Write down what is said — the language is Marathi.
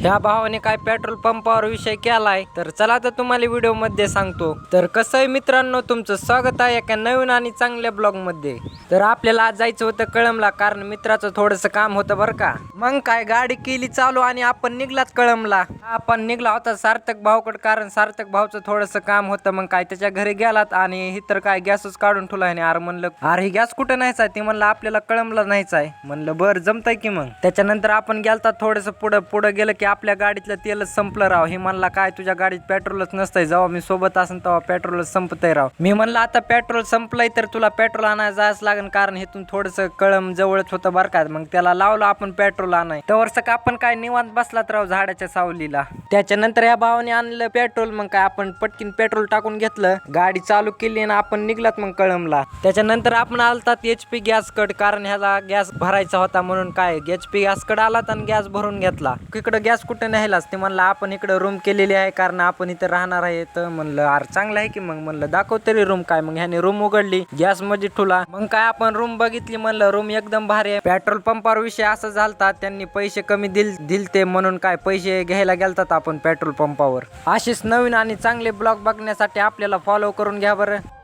ह्या भावाने काय पेट्रोल पंपावर विषय केलाय, तर चला तर तुम्हाला व्हिडिओ मध्ये सांगतो। तर कसं आहे मित्रांनो, तुमचं स्वागत आहे एका नवीन आणि चांगल्या ब्लॉग मध्ये। तर आपल्याला आज जायचं होतं कळंबला, कारण मित्राचं थोडंसं काम होतं बरं का। मग काय गाडी केली चालू आणि आपण निघलात कळंबला। आपण निघला होता सार्थक भाऊकडे, कारण सार्थक भाऊचं थोडंसं काम होतं। मग काय त्याच्या घरी गेलात आणि ही तर काय गॅसच काढून ठेवला आणि अरे म्हणलं अरे ही गॅस कुठं न्यायचा आहे, ती म्हणलं आपल्याला कळंबला न्यायचा आहे। म्हणलं बरं जमतंय की। मग त्याच्यानंतर आपण गेलता थोडंसं पुढं गेलं की आपल्या गाडीतलं तेलच संपलं राव। हे म्हणला काय तुझ्या गाडीत पेट्रोलच नसतंय, जेव्हा मी सोबत असेल तेव्हा पेट्रोलच संपतंय राव। मी म्हणलं आता पेट्रोल संपलंय तर तुला पेट्रोल आणायला जायच लागेल, कारण इथून थोडंसं कळंब जवळच होतं बरं का। मग त्याला लावलं आपण पेट्रोल आणाय, तवरच का आपण काय निवांत बसलात राव झाडाच्या सावलीला। त्याच्यानंतर या भावाने आणलं पेट्रोल, मग काय आपण पटकीन पेट्रोल टाकून घेतलं, गाडी चालू केली आणि आपण निघलात मग कळंबला। त्याच्यानंतर आपण आलतात HP गॅस कड, कारण ह्याला गॅस भरायचा होता म्हणून काय HP गॅस कड आलात आणि गॅस भरून घेतला। इकडं गॅस कुठे न्यायलाच, ते म्हणलं आपण इकडं रूम केलेली आहे, कारण आपण इथं राहणार आहे। तर म्हणलं अरे चांगलं आहे की। मग म्हणलं दाखव तरी रूम काय। मग ह्याने रूम उघडली, गॅस मध्ये ठुला। मग काय आपण रूम बघितली, म्हणलं रूम एकदम भारी आहे। पेट्रोल पंपावर विषय असं झालता, त्यांनी पैसे कमी दिलते म्हणून काय पैसे घ्यायला गेलतात आपण पेट्रोल पंपावर। अशीच नवीन आणि चांगले ब्लॉग बघण्यासाठी आपल्याला फॉलो करून घ्या बरं।